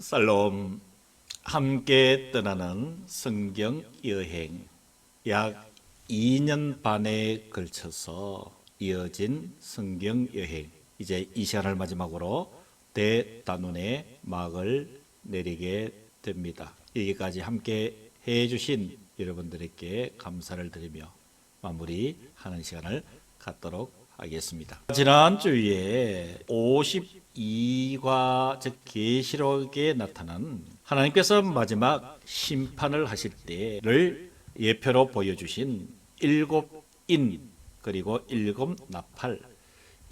살롬, 함께 떠나는 성경 여행. 약 2년 반에 걸쳐서 이어진 성경 여행. 이제 이 시간을 마지막으로 대단원의 막을 내리게 됩니다. 여기까지 함께 해주신 여러분들에게 감사를 드리며 마무리하는 시간을 갖도록 하겠습니다. 지난주에 52과 즉 계시록에 나타난 하나님께서 마지막 심판을 하실 때를 예표로 보여주신 7인 그리고 7나팔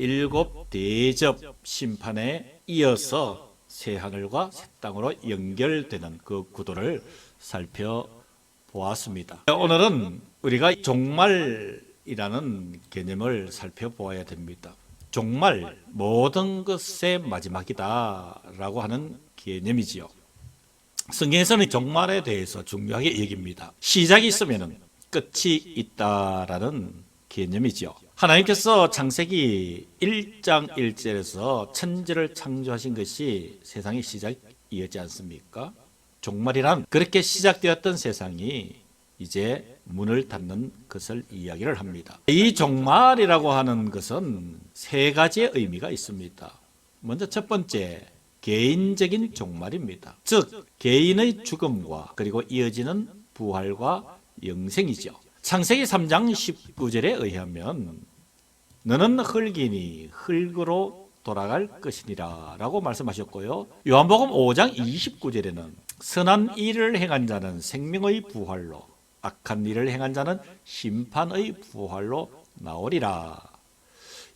7대접 심판에 이어서 새하늘과 새 땅으로 연결되는 그 구도를 살펴보았습니다. 오늘은 우리가 종말이라는 개념을 살펴보아야 됩니다. 종말, 모든 것의 마지막이다 라고 하는 개념이지요. 성경에서는 종말에 대해서 중요하게 여깁니다. 시작이 있으면 끝이 있다라는 개념이지요. 하나님께서 창세기 1장 1절에서 천지를 창조하신 것이 세상의 시작이었지 않습니까? 종말이란 그렇게 시작되었던 세상이 이제 문을 닫는 것을 이야기를 합니다. 이 종말이라고 하는 것은 세 가지의 의미가 있습니다. 먼저 첫 번째, 개인적인 종말입니다. 즉 개인의 죽음과 그리고 이어지는 부활과 영생이죠. 창세기 3장 19절에 의하면 너는 흙이니 흙으로 돌아갈 것이니라 라고 말씀하셨고요. 요한복음 5장 29절에는 선한 일을 행한 자는 생명의 부활로 악한 일을 행한 자는 심판의 부활로 나오리라.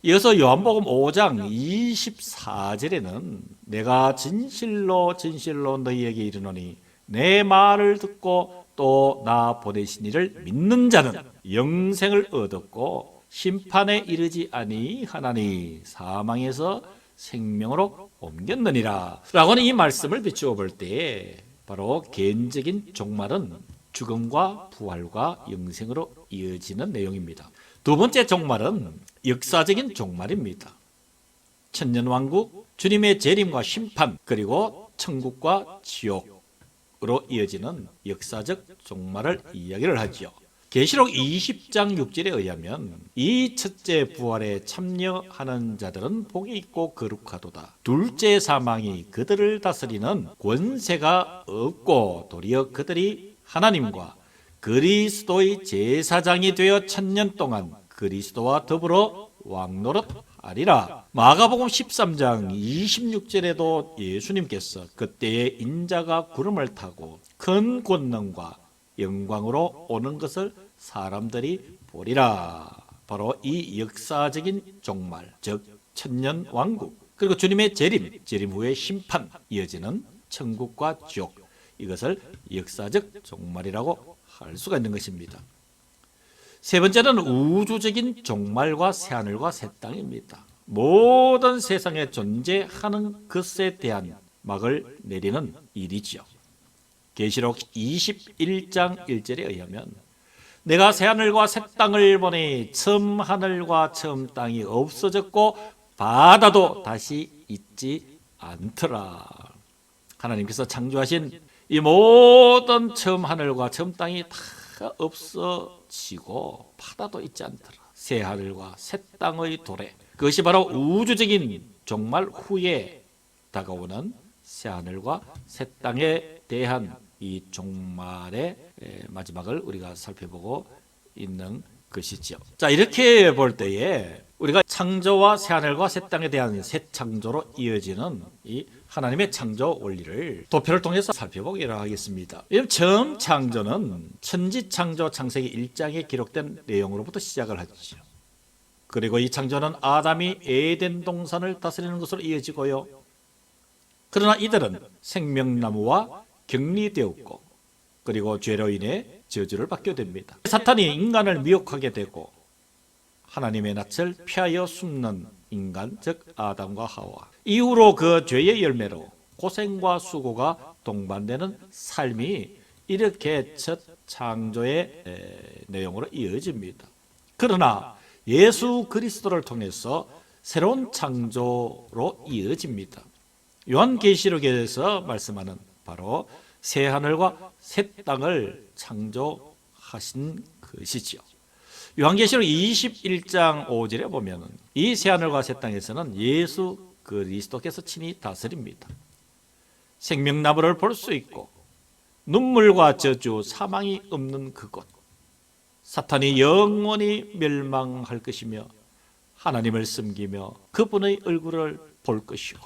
이어서 요한복음 5장 24절에는 내가 진실로 진실로 너희에게 이르노니 내 말을 듣고 또 나 보내신 이를 믿는 자는 영생을 얻었고 심판에 이르지 아니하나니 사망에서 생명으로 옮겼느니라 라고 하는 이 말씀을 비추어 볼 때 바로 개인적인 종말은 죽음과 부활과 영생으로 이어지는 내용입니다. 두 번째 종말은 역사적인 종말입니다. 천년왕국, 주님의 재림과 심판, 그리고 천국과 지옥으로 이어지는 역사적 종말을 이야기를 하지요. 계시록 20장 6절에 의하면 이 첫째 부활에 참여하는 자들은 복이 있고 거룩하도다. 둘째 사망이 그들을 다스리는 권세가 없고 도리어 그들이 하나님과 그리스도의 제사장이 되어 천년 동안 그리스도와 더불어 왕노릇하리라. 마가복음 13장 26절에도 예수님께서 그때에 인자가 구름을 타고 큰 권능과 영광으로 오는 것을 사람들이 보리라. 바로 이 역사적인 종말, 즉 천년 왕국, 그리고 주님의 재림 후의 심판, 이어지는 천국과 지옥, 이것을 역사적 종말이라고 할 수가 있는 것입니다. 세 번째는 우주적인 종말과 새하늘과 새 땅입니다. 모든 세상에 존재하는 것에 대한 막을 내리는 일이지요. 계시록 21장 1절에 의하면 내가 새하늘과 새 땅을 보니 처음 하늘과 처음 땅이 없어졌고 바다도 다시 있지 않더라. 하나님께서 창조하신 이 모든 처음 하늘과 처음 땅이 다 없어지고 바다도 있지 않더라. 새 하늘과 새 땅의 도래, 그것이 바로 우주적인 종말 후에 다가오는 새 하늘과 새 땅에 대한 이 종말의 마지막을 우리가 살펴보고 있는 것이죠. 자, 이렇게 볼 때에 우리가 창조와 새 하늘과 새 땅에 대한 새 창조로 이어지는 이 하나님의 창조 원리를 도표를 통해서 살펴보기로 하겠습니다. 처음 창조는 천지 창조 창세기 1장에 기록된 내용으로부터 시작을 하죠. 그리고 이 창조는 아담이 에덴 동산을 다스리는 것으로 이어지고요. 그러나 이들은 생명나무와 격리되었고 그리고 죄로 인해 저주를 받게 됩니다. 사탄이 인간을 미혹하게 되고 하나님의 낯을 피하여 숨는 인간, 즉 아담과 하와, 이후로 그 죄의 열매로 고생과 수고가 동반되는 삶이 이렇게 첫 창조의 내용으로 이어집니다. 그러나 예수 그리스도를 통해서 새로운 창조로 이어집니다. 요한계시록에서 말씀하는 바로 새 하늘과 새 땅을 창조하신 것이지요. 요한계시록 21장 5절에 보면 이 새 하늘과 새 땅에서는 예수 그리스도께서 친히 다스립니다. 생명나무를 볼 수 있고 눈물과 저주, 사망이 없는 그곳, 사탄이 영원히 멸망할 것이며 하나님을 섬기며 그분의 얼굴을 볼 것이고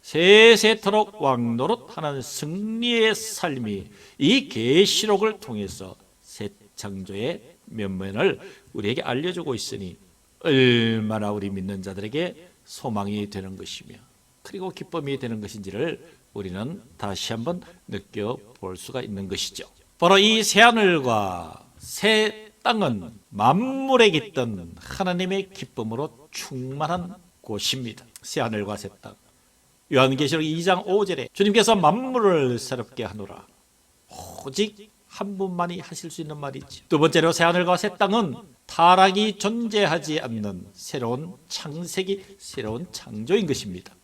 세세토록 왕노릇하는 승리의 삶이 이 계시록을 통해서 새 창조의 면면을 우리에게 알려주고 있으니 얼마나 우리 믿는 자들에게 소망이 되는 것이며 그리고 기쁨이 되는 것인지를 우리는 다시 한번 느껴볼 수가 있는 것이죠. 바로 이 새하늘과 새 땅은 만물에 깃든 하나님의 기쁨으로 충만한 곳입니다. 새하늘과 새 땅. 요한계시록 2장 5절에 주님께서 만물을 새롭게 하노라. 오직 한 분만이 하실 수 있는 말이죠. 두 번째로 새하늘과 새 땅은 타락이 존재하지 않는 새로운 창세기, 새로운 창조인 것입니다.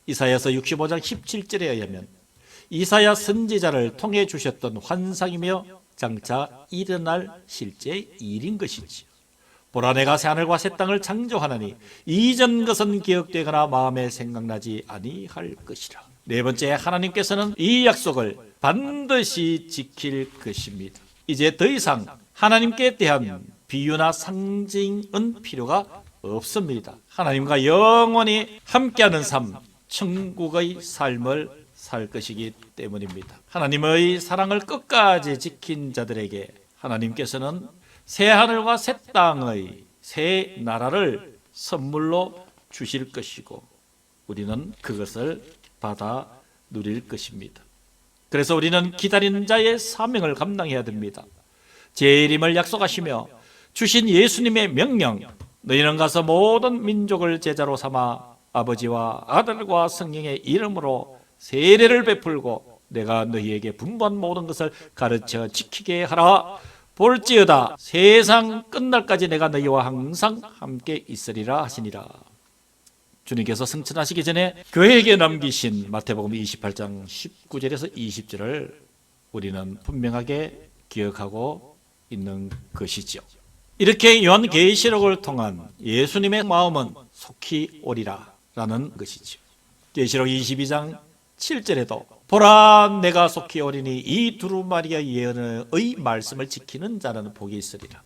이사야서 65장 17절에 의하면 이사야 선지자를 통해 주셨던 환상이며 장차 일어날 실제 일인 것이지요. 보라 내가 새하늘과 새 땅을 창조하나니 이전 것은 기억되거나 마음에 생각나지 아니할 것이라. 네 번째, 하나님께서는 이 약속을 반드시 지킬 것입니다. 이제 더 이상 하나님께 대한 비유나 상징은 필요가 없습니다. 하나님과 영원히 함께하는 삶, 천국의 삶을 살 것이기 때문입니다. 하나님의 사랑을 끝까지 지킨 자들에게 하나님께서는 새 하늘과 새 땅의 새 나라를 선물로 주실 것이고 우리는 그것을 받아 누릴 것입니다. 그래서 우리는 기다리는 자의 사명을 감당해야 됩니다. 재림을 약속하시며 주신 예수님의 명령, 너희는 가서 모든 민족을 제자로 삼아 아버지와 아들과 성령의 이름으로 세례를 베풀고 내가 너희에게 분부한 모든 것을 가르쳐 지키게 하라. 볼지어다 세상 끝날까지 내가 너희와 항상 함께 있으리라 하시니라. 주님께서 승천하시기 전에 교회에게 남기신 마태복음 28장 19절에서 20절을 우리는 분명하게 기억하고 있는 것이죠. 이렇게 요한계시록을 통한 예수님의 마음은 속히 오리라 라는 것이죠. 계시록 22장 7절에도 보라 내가 속히 오리니 이 두루마리아 예언의 말씀을 지키는 자는 복이 있으리라.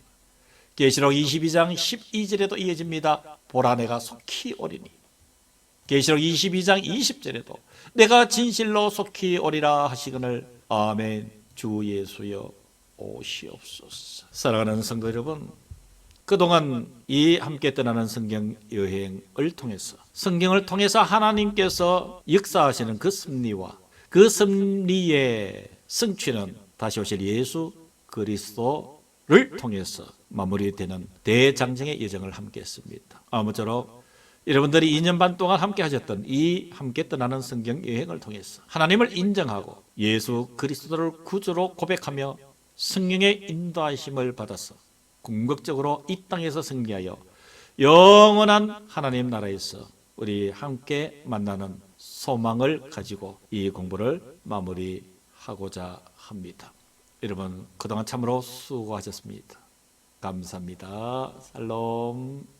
계시록 22장 12절에도 이어집니다. 보라 내가 속히 오리니. 계시록 22장 20절에도 내가 진실로 속히 오리라 하시거늘 아멘. 주 예수여 오시옵소서. 사랑하는 성도 여러분, 그동안 이 함께 떠나는 성경 여행을 통해서 성경을 통해서 하나님께서 역사하시는 그 섭리와 그 섭리의 성취는 다시 오실 예수 그리스도를 통해서 마무리되는 대장정의 여정을 함께 했습니다. 아무쪼록 여러분들이 2년 반 동안 함께 하셨던 이 함께 떠나는 성경 여행을 통해서 하나님을 인정하고 예수 그리스도를 구주로 고백하며 성령의 인도하심을 받아서 궁극적으로 이 땅에서 승리하여 영원한 하나님 나라에서 우리 함께 만나는 소망을 가지고 이 공부를 마무리하고자 합니다. 여러분 그동안 참으로 수고하셨습니다. 감사합니다. 살롬.